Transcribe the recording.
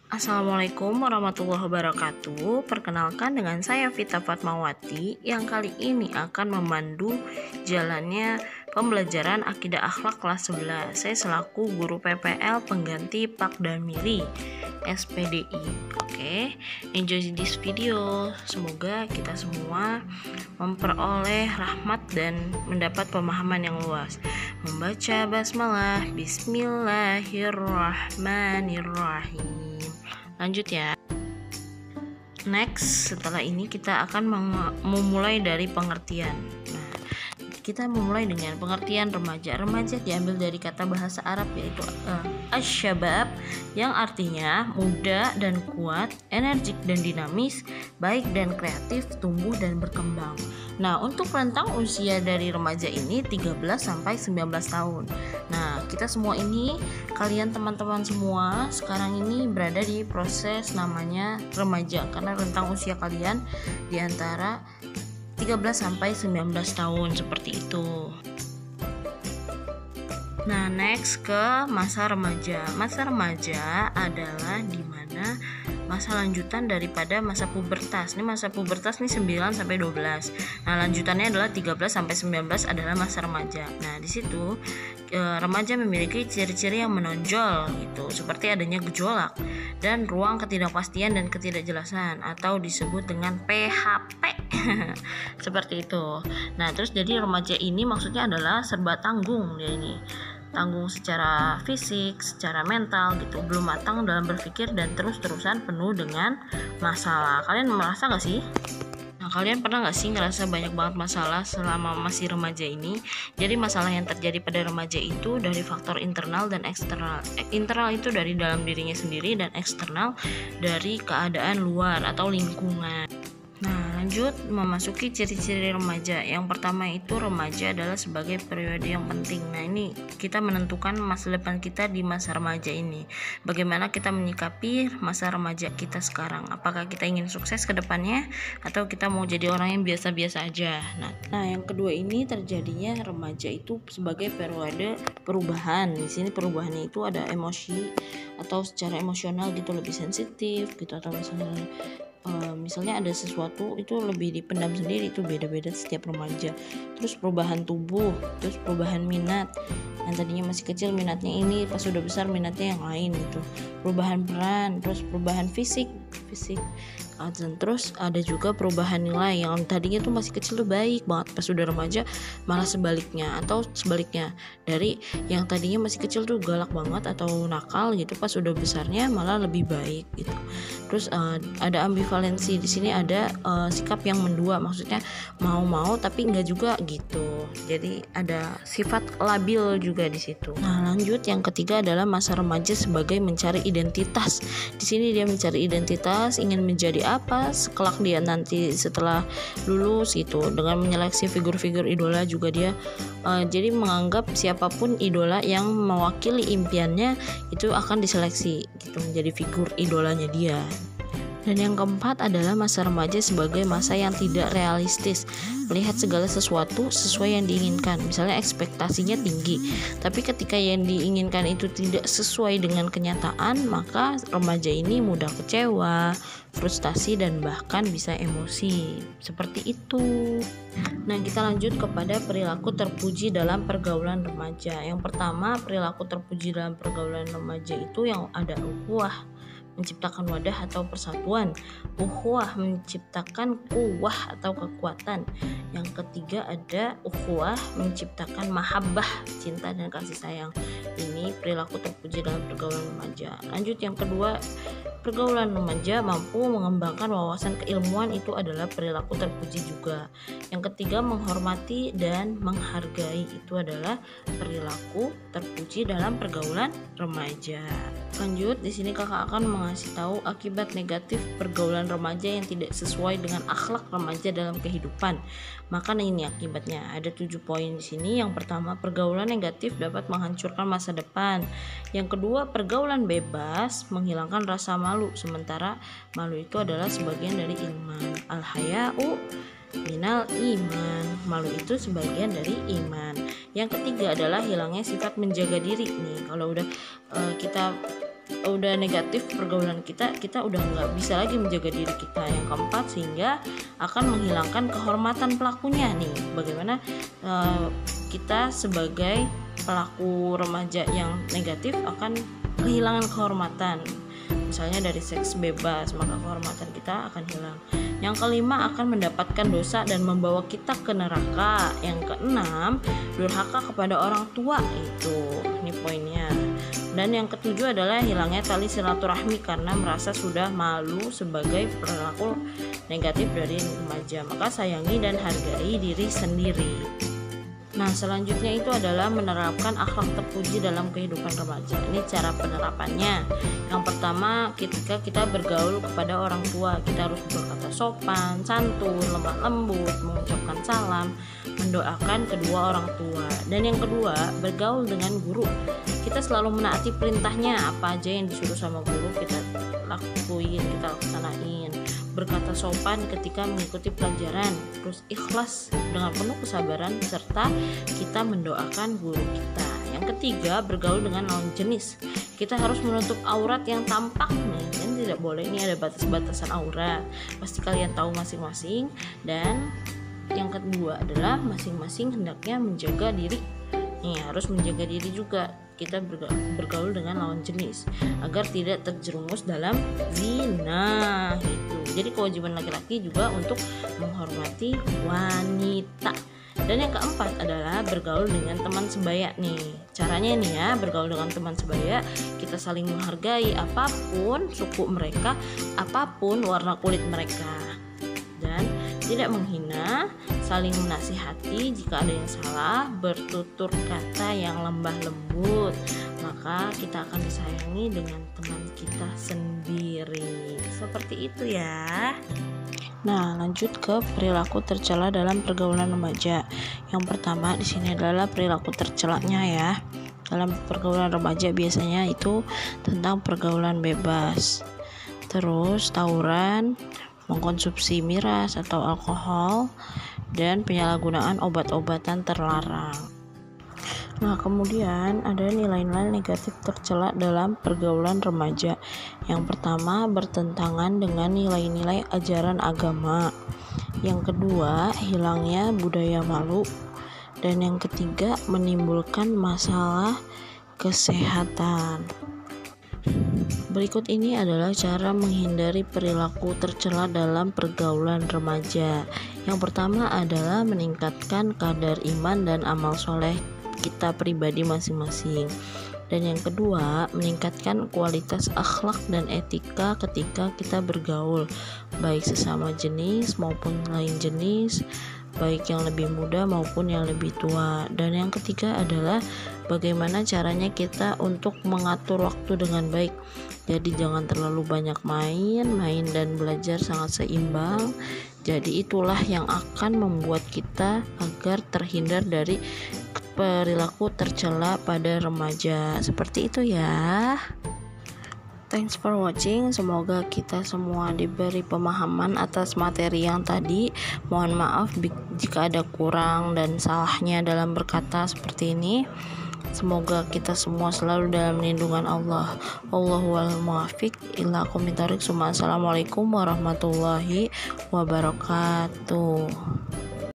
Assalamualaikum warahmatullahi wabarakatuh. Perkenalkan dengan saya Vita Fatmawati yang kali ini akan memandu jalannya pembelajaran Akidah Akhlak kelas 11. Saya selaku guru PPL pengganti Pak Damiri SPDI. Oke, enjoy this video. Semoga kita semua memperoleh rahmat dan mendapat pemahaman yang luas. Membaca basmalah, bismillahirrahmanirrahim. Lanjut ya. Next, setelah ini kita akan memulai dari pengertian. Nah, kita memulai dengan pengertian remaja. Remaja diambil dari kata bahasa Arab yaitu asyabab, yang artinya muda dan kuat, energik dan dinamis, baik dan kreatif, tumbuh dan berkembang. Nah, untuk rentang usia dari remaja ini 13 sampai 19 tahun. Nah, kita semua ini, kalian teman-teman semua sekarang ini berada di proses namanya remaja karena rentang usia kalian di antara 13 sampai 19 tahun seperti itu. Nah, next ke masa remaja. Masa remaja adalah di mana masa lanjutan daripada masa pubertas. Ini masa pubertas nih 9 sampai 12. Nah, lanjutannya adalah 13 sampai 19 adalah masa remaja. Nah, di situ remaja memiliki ciri-ciri yang menonjol gitu, seperti adanya gejolak dan ruang ketidakpastian dan ketidakjelasan atau disebut dengan PHP. Seperti itu. Nah, terus jadi remaja ini maksudnya adalah serba tanggung dia ini. Tanggung secara fisik, secara mental gitu, belum matang dalam berpikir dan terus-terusan penuh dengan masalah. Kalian merasa gak sih? Nah, kalian pernah gak sih ngerasa banyak banget masalah selama masih remaja ini? Jadi masalah yang terjadi pada remaja itu dari faktor internal dan eksternal. Internal itu dari dalam dirinya sendiri dan eksternal dari keadaan luar atau lingkungan. Nah, lanjut memasuki ciri-ciri remaja. Yang pertama itu remaja adalah sebagai periode yang penting. Nah, ini kita menentukan masa depan kita di masa remaja ini. Bagaimana kita menyikapi masa remaja kita sekarang? Apakah kita ingin sukses ke depannya atau kita mau jadi orang yang biasa-biasa aja? Nah, yang kedua ini terjadinya remaja itu sebagai periode perubahan. Di sini perubahannya itu ada emosi atau secara emosional gitu, lebih sensitif gitu, atau misalnya ada sesuatu itu lebih dipendam sendiri, itu beda-beda setiap remaja. Terus perubahan tubuh, terus perubahan minat, yang tadinya masih kecil minatnya ini, pas sudah besar minatnya yang lain gitu. Perubahan peran, terus perubahan fisik, dan terus ada juga perubahan nilai, yang tadinya tuh masih kecil tuh baik banget, pas sudah remaja malah sebaliknya, atau sebaliknya dari yang tadinya masih kecil tuh galak banget atau nakal gitu, pas sudah besarnya malah lebih baik gitu. Terus ada ambivalensi, di sini ada sikap yang mendua, maksudnya mau tapi enggak juga gitu. Jadi ada sifat labil juga di situ. Nah, lanjut yang ketiga adalah masa remaja sebagai mencari identitas. Di sini dia mencari identitas, ingin menjadi apa sekelak dia nanti setelah lulus gitu. Dengan menyeleksi figur-figur idola juga dia jadi menganggap siapapun idola yang mewakili impiannya itu akan diseleksi gitu menjadi figur idolanya dia. Dan yang keempat adalah masa remaja sebagai masa yang tidak realistis, melihat segala sesuatu sesuai yang diinginkan. Misalnya ekspektasinya tinggi, tapi ketika yang diinginkan itu tidak sesuai dengan kenyataan, maka remaja ini mudah kecewa, frustasi, dan bahkan bisa emosi. Seperti itu. Nah, kita lanjut kepada perilaku terpuji dalam pergaulan remaja. Yang pertama, perilaku terpuji dalam pergaulan remaja itu yang ada ukhuwah, menciptakan wadah atau persatuan. Ukhuwah menciptakan kuwah atau kekuatan. Yang ketiga ada ukhuwah menciptakan mahabbah, cinta dan kasih sayang. Ini perilaku terpuji dalam pergaulan remaja. Lanjut yang kedua, pergaulan remaja mampu mengembangkan wawasan keilmuan, itu adalah perilaku terpuji juga. Yang ketiga, menghormati dan menghargai, itu adalah perilaku terpuji dalam pergaulan remaja. Lanjut, di sini kakak akan mengasih tahu akibat negatif pergaulan remaja yang tidak sesuai dengan akhlak remaja dalam kehidupan. Maka ini akibatnya. Ada 7 poin di sini. Yang pertama, pergaulan negatif dapat menghancurkan masa depan. Yang kedua, pergaulan bebas menghilangkan rasa malu, sementara malu itu adalah sebagian dari iman. Al-haya'u minal iman, malu itu sebagian dari iman. Yang ketiga adalah hilangnya sifat menjaga diri nih. Kalau udah kita udah negatif pergaulan kita udah nggak bisa lagi menjaga diri kita. Yang keempat, sehingga akan menghilangkan kehormatan pelakunya nih. Bagaimana kita sebagai pelaku remaja yang negatif akan kehilangan kehormatan. Misalnya dari seks bebas, maka kehormatan kita akan hilang. Yang kelima, akan mendapatkan dosa dan membawa kita ke neraka. Yang keenam, durhaka kepada orang tua. Ini poinnya. Dan yang ketujuh adalah hilangnya tali silaturahmi karena merasa sudah malu sebagai perilaku negatif dari remaja. Maka sayangi dan hargai diri sendiri. Nah, selanjutnya itu adalah menerapkan akhlak terpuji dalam kehidupan remaja. Ini cara penerapannya. Yang pertama, ketika kita bergaul kepada orang tua, kita harus berkata sopan, santun, lemah lembut, mengucapkan salam, mendoakan kedua orang tua. Dan yang kedua, bergaul dengan guru. Kita selalu menaati perintahnya, apa aja yang disuruh sama guru kita lakuin, kita laksanain. Berkata sopan ketika mengikuti pelajaran, terus ikhlas dengan penuh kesabaran, serta kita mendoakan guru kita. Yang ketiga, bergaul dengan lawan jenis. Kita harus menutup aurat yang tampak nih, dan tidak boleh ini ada batas-batasan aurat. Pasti kalian tahu masing-masing. Dan yang kedua adalah masing-masing hendaknya menjaga diri. Nih, harus menjaga diri juga. Kita bergaul dengan lawan jenis agar tidak terjerumus dalam zina gitu. Jadi kewajiban laki-laki juga untuk menghormati wanita. Dan yang keempat adalah bergaul dengan teman sebaya nih. Caranya nih ya, bergaul dengan teman sebaya, kita saling menghargai apapun suku mereka, apapun warna kulit mereka. Dan tidak menghina, saling menasihati jika ada yang salah, bertutur kata yang lembah lembut, maka kita akan disayangi dengan teman kita sendiri. Seperti itu ya. Nah, lanjut ke perilaku tercela dalam pergaulan remaja. Yang pertama di sini adalah perilaku tercelanya ya. Dalam pergaulan remaja biasanya itu tentang pergaulan bebas. Terus tawuran, mengkonsumsi miras atau alkohol, dan penyalahgunaan obat-obatan terlarang. Nah, kemudian ada nilai-nilai negatif tercela dalam pergaulan remaja. Yang pertama, bertentangan dengan nilai-nilai ajaran agama. Yang kedua, hilangnya budaya malu. Dan yang ketiga, menimbulkan masalah kesehatan. Berikut ini adalah cara menghindari perilaku tercela dalam pergaulan remaja. Yang pertama adalah meningkatkan kadar iman dan amal soleh kita pribadi masing-masing. Dan yang kedua, meningkatkan kualitas akhlak dan etika ketika kita bergaul, baik sesama jenis maupun lain jenis, baik yang lebih muda maupun yang lebih tua. Dan yang ketiga adalah bagaimana caranya kita untuk mengatur waktu dengan baik. Jadi jangan terlalu banyak main dan belajar sangat seimbang. Jadi itulah yang akan membuat kita agar terhindar dari perilaku tercela pada remaja. Seperti itu ya. Thanks for watching. Semoga kita semua diberi pemahaman atas materi yang tadi. Mohon maaf jika ada kurang dan salahnya dalam berkata seperti ini. Semoga kita semua selalu dalam lindungan Allah. Allahu a'lam muwaffiq ila aqwamit thoriq. Assalamualaikum warahmatullahi wabarakatuh.